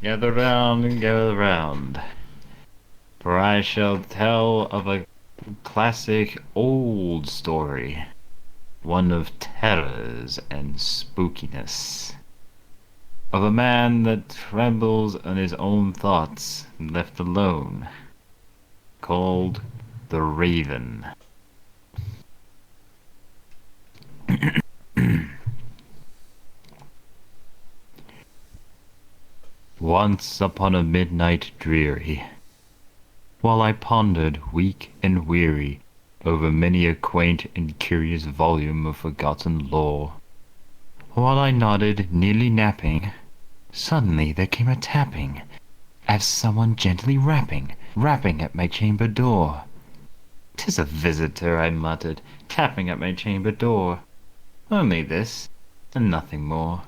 Gather round and gather round, for I shall tell of a classic old story, one of terrors and spookiness, of a man that trembles on his own thoughts, left alone, called the Raven. Once upon a midnight dreary, while I pondered, weak and weary, over many a quaint and curious volume of forgotten lore, while I nodded, nearly napping, suddenly there came a tapping, as someone gently rapping at my chamber door. "'Tis a visitor," I muttered, "tapping at my chamber door. Only this, and nothing more."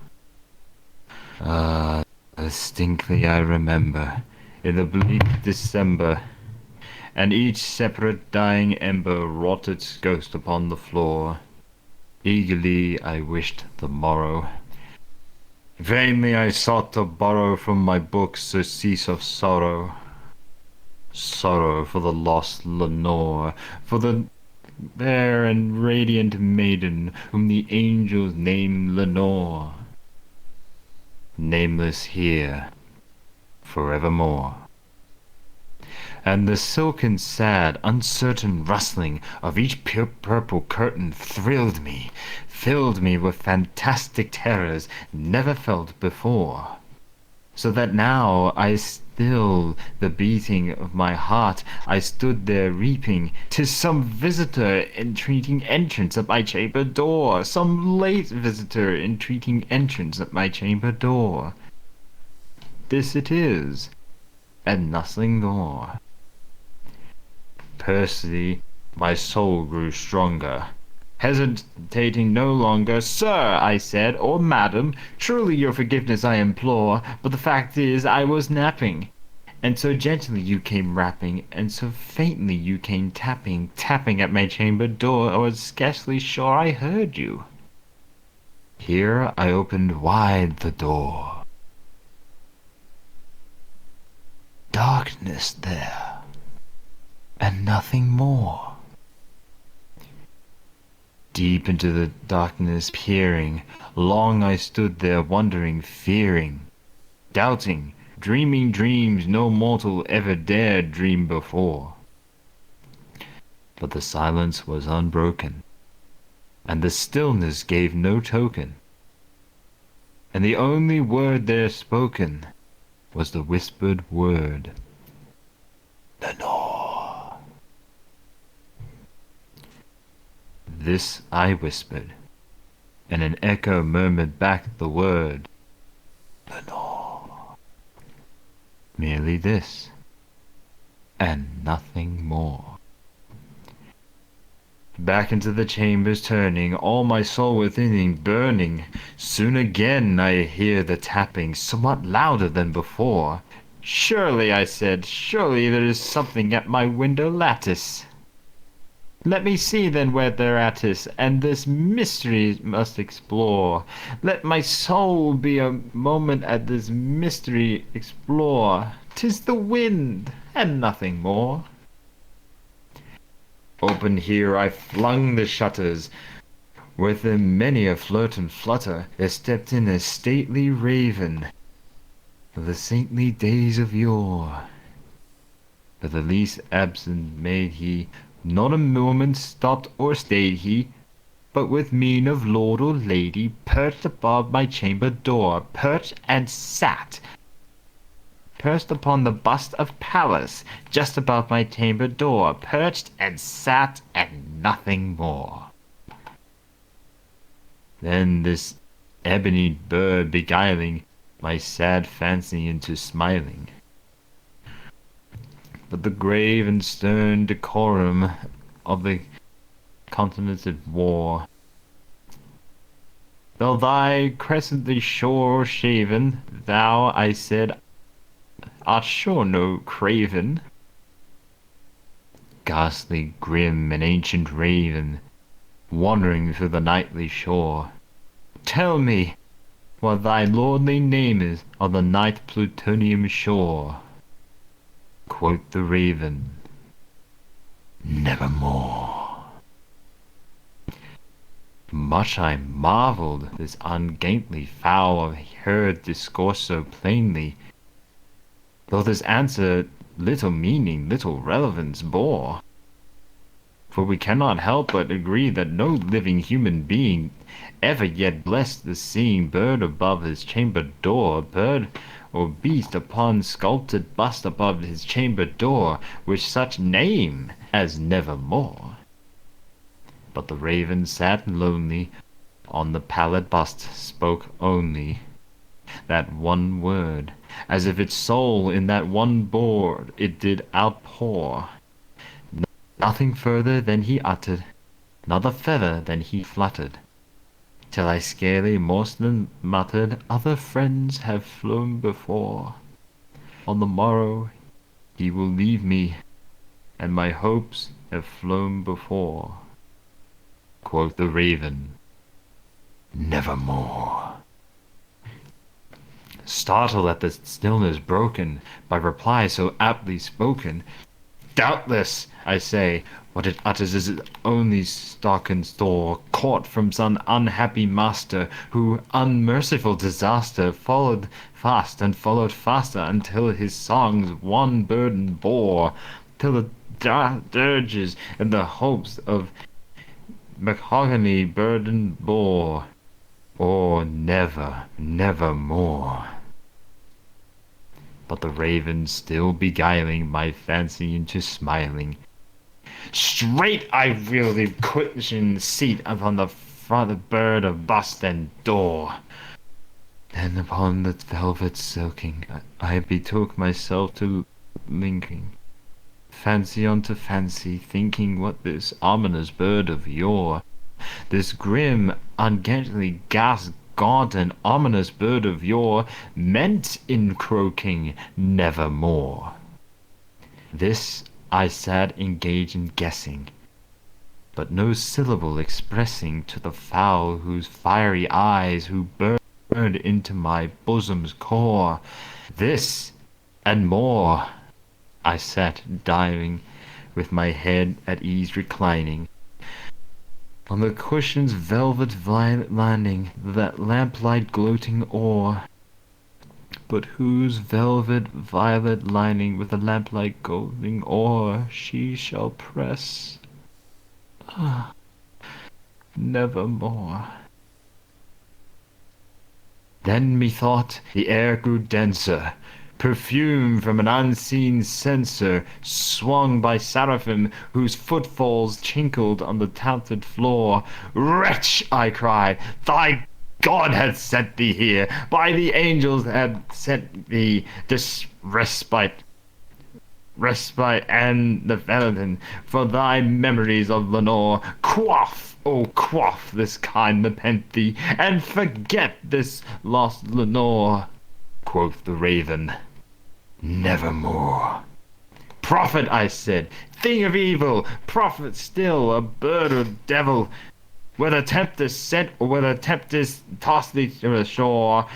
Ah, distinctly I remember, in the bleak December, and each separate dying ember wrought its ghost upon the floor. Eagerly I wished the morrow. Vainly I sought to borrow from my books surcease of sorrow. Sorrow for the lost Lenore, for the fair and radiant maiden whom the angels name Lenore, nameless here forevermore. And the silken, sad, uncertain rustling of each purple curtain thrilled me, filled me with fantastic terrors never felt before. So that now I still the beating of my heart, I stood there reaping, 'tis some visitor entreating entrance at my chamber door, some late visitor entreating entrance at my chamber door. This it is, and nothing more. Percy, my soul grew stronger. Hesitating no longer, "Sir," I said, "or madam, truly your forgiveness I implore, but the fact is I was napping, and so gently you came rapping, and so faintly you came tapping at my chamber door, I was scarcely sure I heard you." Here I opened wide the door. Darkness there, and nothing more. Deep into the darkness peering, long I stood there wondering, fearing, doubting, dreaming dreams no mortal ever dared dream before. But the silence was unbroken, and the stillness gave no token, and the only word there spoken was the whispered word, "Lenore." This I whispered, and an echo murmured back the word, "Lenore." Merely this, and nothing more. Back into the chambers turning, all my soul within me burning, soon again I hear the tapping, somewhat louder than before. "Surely," I said, "surely there is something at my window lattice. Let me see then where thereat is, and this mystery must explore. Let my soul be a moment at this mystery explore. 'Tis the wind, and nothing more." Open here I flung the shutters. With them many a flirt and flutter, there stepped in a stately raven of the saintly days of yore. But the least absent made he, not a moment stopped or stayed he, but with mien of lord or lady, perched above my chamber door, perched and sat, perched upon the bust of Pallas, just above my chamber door, perched and sat, and nothing more. Then this ebony bird beguiling my sad fancy into smiling. But the grave and stern decorum of the continent it wore, though thy crescently shore shaven, thou, I said, art sure no craven. Ghastly, grim, and ancient raven, wandering through the nightly shore, tell me, what thy lordly name is on the night plutonium shore. Quoth the raven, nevermore. Much I marvelled this ungainly fowl heard discourse so plainly, though this answer little meaning, little relevance bore. For we cannot help but agree that no living human being ever yet blessed the seeing bird above his chamber door, bird or beast upon sculpted bust above his chamber door, with such name as nevermore. But the raven sat lonely on the pallid bust, spoke only that one word, as if its soul in that one board it did outpour. Nothing further than he uttered, not a feather than he fluttered, till I scarcely more than muttered, other friends have flown before. On the morrow he will leave me, and my hopes have flown before. Quoth the raven, nevermore. Startled at the stillness broken by reply so aptly spoken, doubtless, I say, what it utters is its only stock and store, caught from some unhappy master, who, unmerciful disaster, followed fast and followed faster, until his songs one burden bore, till the dirges and the hopes of mahogany burden bore, or never, never more. But the raven still beguiling my fancy into smiling, straight I wheeled the cushioned seat upon the father bird of bust and door. Then upon the velvet silking I betook myself to linking, fancy unto fancy, thinking what this ominous bird of yore, this grim, ungainly, gaunt and ominous bird of yore, meant in croaking nevermore. This I sat engaged in guessing, but no syllable expressing to the fowl whose fiery eyes who burned into my bosom's core. This and more I sat diving, with my head at ease reclining on the cushion's velvet violet lining, that lamplight gloating o'er, but whose velvet violet lining with the lamplight gloating o'er she shall press, nevermore. Then methought the air grew denser, perfume from an unseen censer, swung by seraphim whose footfalls chinkled on the tiled floor. Wretch, I cried, thy God had sent thee here, by the angels had sent thee this respite and the Valentine, for thy memories of Lenore. Quaff, oh quaff this kind nepenthe, and forget this lost Lenore. Quoth the raven, nevermore. Prophet, I said, thing of evil, prophet still, a bird or devil, whether tempest sent or whether tempest tossed thee to the shore,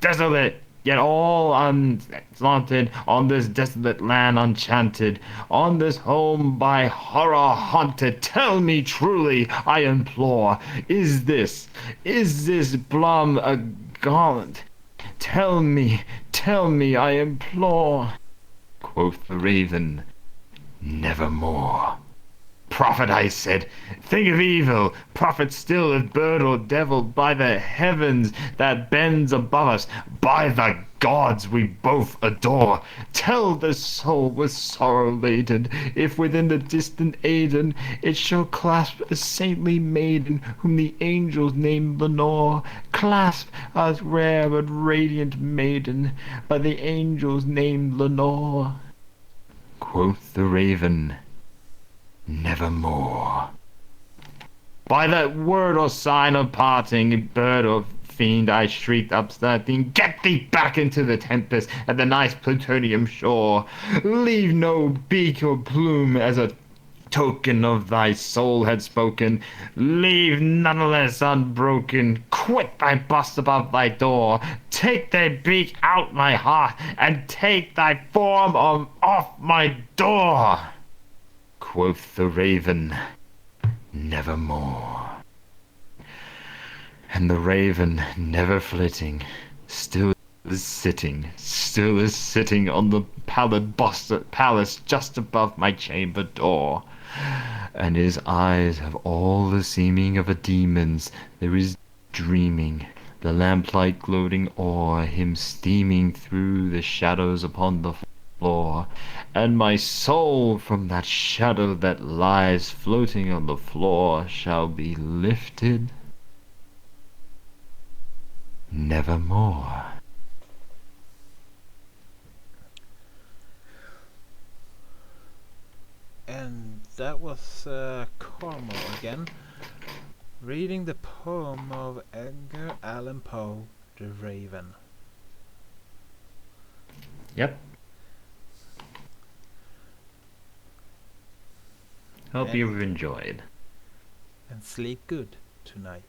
desolate, yet all unslanted, on this desolate land unchanted, on this home by horror haunted, tell me truly, I implore, is this Blum a garland? Tell me, I implore. Quoth the raven, nevermore. Prophet, I said, thing of evil, prophet still, if bird or devil, by the heavens that bends above us, by the gods we both adore, tell this soul with sorrow laden, if within the distant Aidenn it shall clasp a saintly maiden, whom the angels name Lenore, clasp a rare but radiant maiden, by the angels named Lenore. Quoth the raven, nevermore. By that word or sign of parting, bird or fiend, I shrieked upstarting, get thee back into the tempest at the nice plutonium shore. Leave no beak or plume as a token of thy soul had spoken. Leave none less unbroken. quit thy bust above thy door, take thy beak out my heart, and take thy form off my door. Quoth the raven, nevermore. And the raven, never flitting, still is sitting on the palace just above my chamber door. And his eyes have all the seeming of a demon's. There is dreaming, the lamplight gloating o'er him, steaming through the shadows upon the floor. And my soul from that shadow that lies floating on the floor shall be lifted nevermore. And that was Carmo again, reading the poem of Edgar Allan Poe, The Raven. Yep. Hope you've enjoyed. And sleep good tonight.